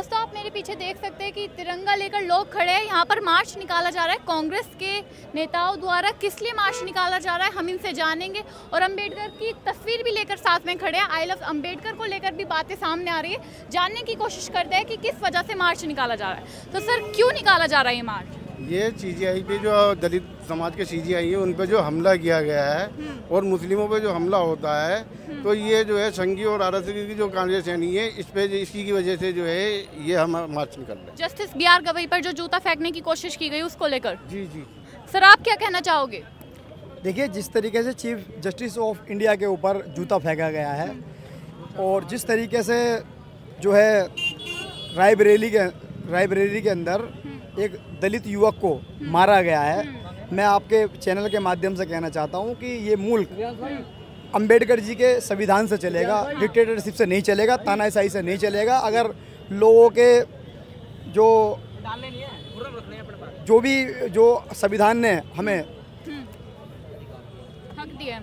दोस्तों, आप मेरे पीछे देख सकते हैं कि तिरंगा लेकर लोग खड़े हैं। यहाँ पर मार्च निकाला जा रहा है कांग्रेस के नेताओं द्वारा। किस लिए मार्च निकाला जा रहा है हम इनसे जानेंगे। और अंबेडकर की तस्वीर भी लेकर साथ में खड़े हैं। आई लव अंबेडकर को लेकर भी बातें सामने आ रही है। जानने की कोशिश करते हैं कि किस वजह से मार्च निकाला जा रहा है। तो सर, क्यों निकाला जा रहा है ये मार्च? ये CGI पे जो दलित समाज के CGI है उन पे जो हमला किया गया है और मुस्लिमों पे जो हमला होता है, तो ये जो है संघी और RSS की जो कांग्रेस सैनी है इसी की वजह से जो है ये हम मार्च निकल रहे हैं। जस्टिस BR गवई पर जो जूता फेंकने की कोशिश की गई उसको लेकर। जी जी सर, आप क्या कहना चाहोगे? देखिए, जिस तरीके से चीफ जस्टिस ऑफ इंडिया के ऊपर जूता फेंका गया है और जिस तरीके से जो है रायबरेली के अंदर एक दलित युवक को मारा गया है, मैं आपके चैनल के माध्यम से कहना चाहता हूं कि ये मुल्क अंबेडकर जी के संविधान से चलेगा, डिक्टेटरशिप से नहीं चलेगा, तानाशाही से नहीं चलेगा। अगर लोगों के जो संविधान ने हमें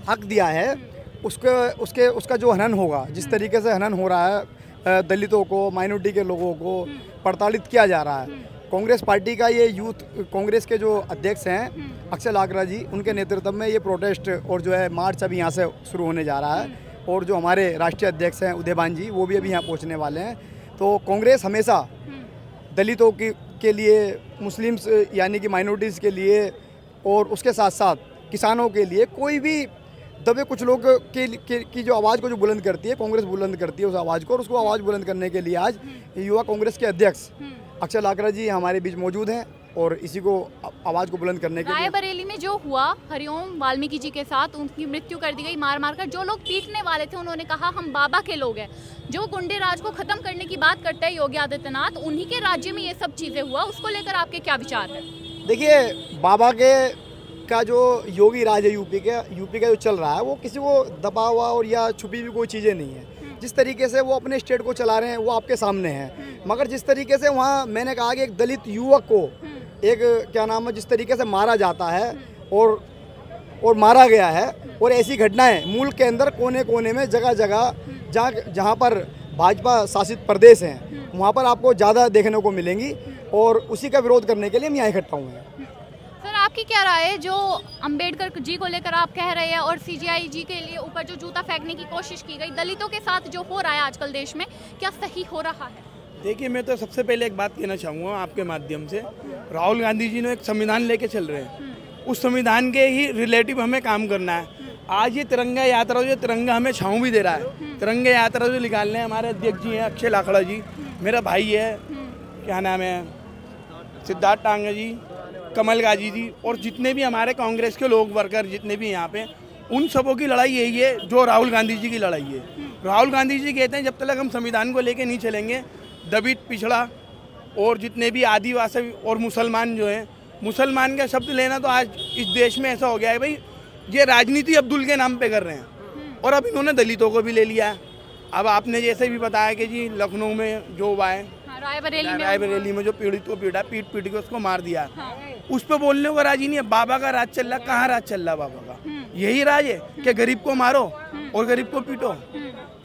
हक दिया है उसका जो हनन होगा, जिस तरीके से हनन हो रहा है दलितों को, माइनॉरिटी के लोगों को प्रताड़ित किया जा रहा है। कांग्रेस पार्टी का ये यूथ कांग्रेस के जो अध्यक्ष हैं अक्षय लाकरा जी, उनके नेतृत्व में ये प्रोटेस्ट और जो है मार्च अभी यहाँ से शुरू होने जा रहा है। और जो हमारे राष्ट्रीय अध्यक्ष हैं उदयभान जी, वो भी अभी यहाँ पहुँचने वाले हैं। तो कांग्रेस हमेशा दलितों के लिए, मुस्लिम्स यानी कि माइनॉरिटीज़ के लिए और उसके साथ साथ किसानों के लिए कोई भी दबे कुछ लोग की जो आवाज़ को जो बुलंद करती है, कांग्रेस बुलंद करती है उस आवाज़ को। और उसको आवाज़ बुलंद करने के लिए आज युवा कांग्रेस के अध्यक्ष अक्षय लाकरा जी हमारे बीच मौजूद हैं और इसी को आवाज़ को बुलंद करने के लिए। रायबरेली में जो हुआ हरिओम वाल्मीकि जी के साथ, उनकी मृत्यु कर दी गई मार मार कर। जो लोग पीटने वाले थे उन्होंने कहा हम बाबा के लोग हैं। जो गुंडे राज को खत्म करने की बात करते हैं योगी आदित्यनाथ, उन्हीं के राज्य में ये सब चीज़ें हुआ। उसको लेकर आपके क्या विचार है? देखिए, बाबा का जो योगी राज है यूपी का जो चल रहा है, वो किसी को दबा हुआ और या छुपी हुई कोई चीज़ें नहीं है। जिस तरीके से वो अपने स्टेट को चला रहे हैं वो आपके सामने है। मगर जिस तरीके से वहाँ मैंने कहा कि एक दलित युवक को एक क्या नाम है, जिस तरीके से मारा जाता है और मारा गया है, और ऐसी घटनाएं मुल्क के अंदर कोने कोने में जगह जगह जहाँ पर भाजपा शासित प्रदेश हैं वहाँ पर आपको ज़्यादा देखने को मिलेंगी। और उसी का विरोध करने के लिए हम यहाँ इकट्ठा हुए हैं। सर, आपकी क्या राय है जो अंबेडकर जी को लेकर आप कह रहे हैं और CGI जी के लिए ऊपर जो जूता फेंकने की कोशिश की गई, दलितों के साथ जो हो रहा है आजकल देश में, क्या सही हो रहा है? देखिए, मैं तो सबसे पहले एक बात कहना चाहूँगा आपके माध्यम से। राहुल गांधी जी ने एक संविधान लेके चल रहे हैं, उस संविधान के ही रिलेटिव हमें काम करना है। आज ये तिरंगा यात्रा, जो तिरंगा हमें छाँव भी दे रहा है, तिरंगा यात्रा जो निकालने हमारे अध्यक्ष जी हैं अक्षय लाकड़ा जी, मेरा भाई है, क्या नाम है, सिद्धार्थ टांगे जी, कमल गाजी जी, और जितने भी हमारे कांग्रेस के लोग वर्कर जितने भी यहाँ पे, उन सबों की लड़ाई यही है जो राहुल गांधी जी की लड़ाई है। राहुल गांधी जी कहते हैं जब तक हम संविधान को लेके नहीं चलेंगे, दलित, पिछड़ा और जितने भी आदिवासी और मुसलमान जो हैं, मुसलमान का शब्द लेना तो आज इस देश में ऐसा हो गया है भाई, ये राजनीति अब्दुल के नाम पे कर रहे हैं। और अब इन्होंने दलितों को भी ले लिया है। अब आपने जैसे भी बताया कि जी लखनऊ में जो हुआ है, रायबरेली में जो पीड़ित को पीट के उसको मार दिया, उस पर बोलने को राजी नहीं है। बाबा का राज चल रहा, कहाँ राज चल रहा बाबा का? यही राज है कि गरीब को मारो और गरीब को पीटो।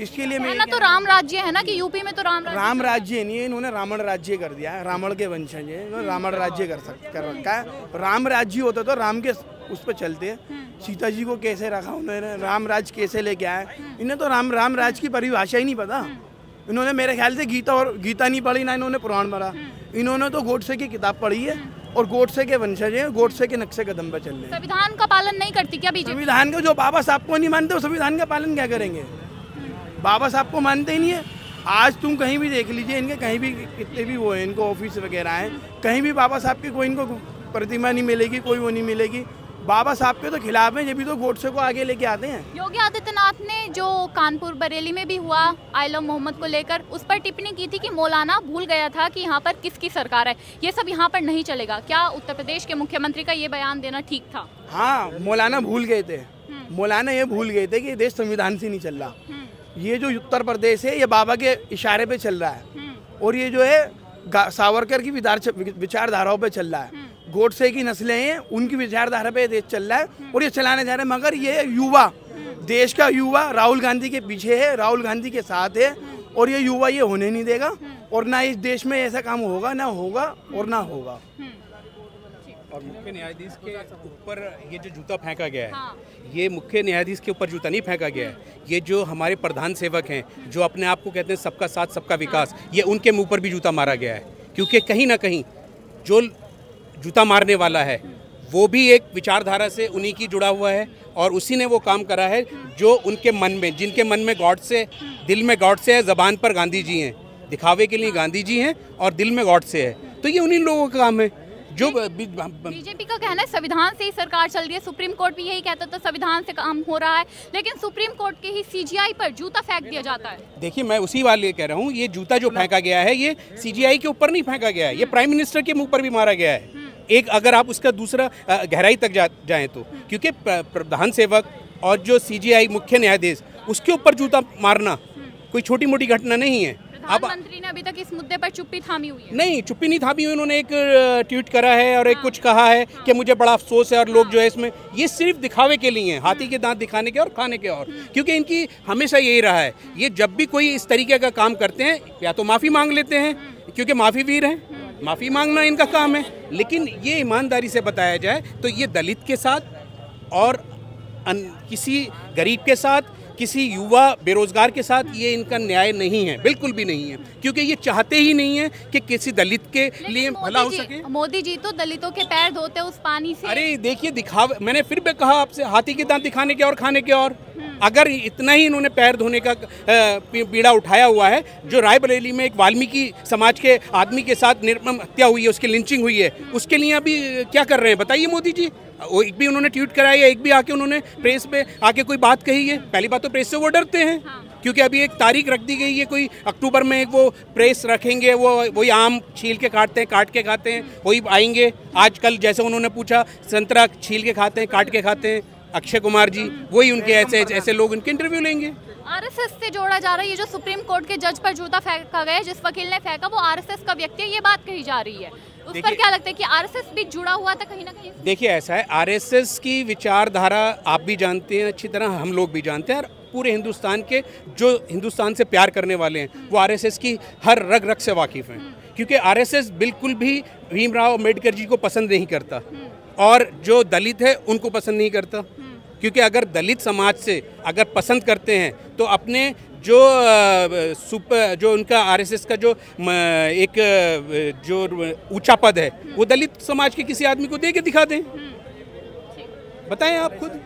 इसके लिए मैं तो राम राज्य है ना, कि यूपी में तो राम राज्य नहीं है, इन्होंने रावण राज्य कर दिया है। रावण के वंशज है, इन्होंने रावण राज्य कर रखा है। राम राज्य होता तो राम के उस पर चलते। सीता जी को कैसे रखा उन्होंने, राम राज कैसे लेके आए? इन्हें तो राम राज की परिभाषा ही नहीं पता। इन्होंने मेरे ख्याल से गीता नहीं पढ़ी, ना इन्होंने पुराण पढ़ा। इन्होंने तो गोडसे की किताब पढ़ी है और गोडसे के वंशज हैं, गोडसे के नक्शे कदम पर चल रहे हैं। संविधान का पालन नहीं करती क्या बीजेपी? संविधान का जो बाबा साहब को नहीं मानते, वो संविधान का पालन क्या करेंगे? बाबा साहब को मानते ही नहीं है। आज तुम कहीं भी देख लीजिए, इनके कहीं भी कितने भी वो हैं, इनको ऑफिस वगैरह हैं, कहीं भी बाबा साहब की कोई इनको प्रतिमा नहीं मिलेगी, कोई वो नहीं मिलेगी। बाबा साहब के तो खिलाफ हैं, ये भी तो गोडसे को आगे लेके आते हैं। योगी आदित्यनाथ ने जो कानपुर बरेली में भी हुआ आई लव मोहम्मद को लेकर, उस पर टिप्पणी की थी कि मौलाना भूल गया था कि यहाँ पर किसकी सरकार है, ये सब यहाँ पर नहीं चलेगा। क्या उत्तर प्रदेश के मुख्यमंत्री का ये बयान देना ठीक था? हाँ, मौलाना भूल गए थे। मौलाना ये भूल गए थे कि देश संविधान से नहीं चल रहा। ये जो उत्तर प्रदेश है ये बाबा के इशारे पे चल रहा है, और ये जो है सावरकर की विचारधाराओं पे चल रहा है। गोडसे की नस्लें हैं, उनकी विचारधारा पे देश चल रहा है और ये चलाने जा रहे हैं। मगर ये युवा, देश का युवा राहुल गांधी के पीछे है, राहुल गांधी के साथ है, और ये युवा ये होने नहीं देगा, और ना इस देश में ऐसा काम होगा, ना होगा और ना होगा। और मुख्य न्यायाधीश के ऊपर ये जो जूता फेंका गया है, हाँ। ये मुख्य न्यायाधीश के ऊपर जूता नहीं फेंका गया है, ये जो हमारे प्रधान सेवक हैं, जो अपने आप को कहते हैं सबका साथ सबका विकास, ये उनके मुंह पर भी जूता मारा गया है। क्योंकि कहीं ना कहीं जो जूता मारने वाला है वो भी एक विचारधारा से उन्हीं की जुड़ा हुआ है, और उसी ने वो काम करा है जो उनके मन में, जिनके मन में गॉड से, दिल में गॉड से है, ज़बान पर गांधी जी हैं, दिखावे के लिए गांधी जी हैं और दिल में गॉड से है। तो ये उन्हीं लोगों का काम है। जो बीजेपी का कहना है संविधान से ही सरकार चल रही है, सुप्रीम कोर्ट भी यही कहता था संविधान से काम हो रहा है, लेकिन सुप्रीम कोर्ट के ही सीजीआई पर जूता फेंक दिया जाता है। देखिए, मैं उसी वाले कह रहा हूँ, ये जूता जो फेंका गया है ये सीजीआई के ऊपर नहीं फेंका गया है, ये प्राइम मिनिस्टर के मुंह पर भी मारा गया है। एक अगर आप उसका दूसरा गहराई तक जाएं तो, क्योंकि प्रधान सेवक और जो सीजीआई मुख्य न्यायाधीश, उसके ऊपर जूता मारना कोई छोटी मोटी घटना नहीं है। प्रधानमंत्री ने अभी तक इस मुद्दे पर चुप्पी थामी हुई है। नहीं, चुप्पी नहीं थामी हुई, उन्होंने एक ट्वीट करा है और एक कुछ कहा है कि मुझे बड़ा अफसोस है, और लोग जो है इसमें ये सिर्फ दिखावे के लिए हैं, हाथी के दांत दिखाने के और खाने के, और क्योंकि इनकी हमेशा यही रहा है, ये जब भी कोई इस तरीके का काम करते हैं या तो माफ़ी मांग लेते हैं, क्योंकि माफ़ी वीर हैं, माफ़ी मांगना इनका काम है, लेकिन ये ईमानदारी से बताया जाए तो ये दलित के साथ और किसी गरीब के साथ, किसी युवा बेरोजगार के साथ ये इनका न्याय नहीं है, बिल्कुल भी नहीं है, क्योंकि ये चाहते ही नहीं है कि किसी दलित के लिए भला हो सके। मोदी जी तो दलितों के पैर धोते उस पानी से। अरे देखिए, दिखावे, मैंने फिर भी कहा आपसे, हाथी के दांत दिखाने के और खाने के और, अगर इतना ही इन्होंने पैर धोने का पीड़ा उठाया हुआ है, जो रायबरेली में एक वाल्मीकि समाज के आदमी के साथ निर्मम हत्या हुई है, उसकी लिंचिंग हुई है, उसके लिए अभी क्या कर रहे हैं बताइए मोदी जी? वो एक भी उन्होंने ट्वीट कराया है, एक भी आके उन्होंने प्रेस पे आके कोई बात कही है? पहली बात तो प्रेस से वो डरते हैं, क्योंकि अभी एक तारीख रख दी गई है, कोई अक्टूबर में एक वो प्रेस रखेंगे, वो वही आम छील के काटते हैं, काट के खाते हैं, वही आएंगे। आजकल जैसे उन्होंने पूछा, संतरा छील के खाते हैं, काट के खाते हैं अक्षय कुमार जी, वही उनके ऐसे लोग उनके इंटरव्यू लेंगे। आरएसएस से जोड़ा जा रहा है, ये जो सुप्रीम कोर्ट के जज पर जूता फेंका गया, जिस वकील ने फेंका वो आरएसएस का व्यक्ति है, ये बात कही जा रही है। उस पर क्या लगता है कि आरएसएस भी जुड़ा हुआ था कहीं ना कहीं? देखिए, ऐसा है, आरएसएस की विचारधारा आप भी जानते हैं अच्छी तरह, हम लोग भी जानते हैं, और पूरे हिंदुस्तान के जो हिंदुस्तान से प्यार करने वाले हैं वो आरएसएस की हर रग रग से वाकिफ हैं, क्योंकि आरएसएस बिल्कुल भी भीमराव अम्बेडकर जी को पसंद नहीं करता, और जो दलित है उनको पसंद नहीं करता, क्योंकि अगर दलित समाज से अगर पसंद करते हैं तो अपने जो उनका आरएसएस का जो एक जो ऊंचा पद है वो दलित समाज के किसी आदमी को दे के दिखा दें। बताएं आप खुद।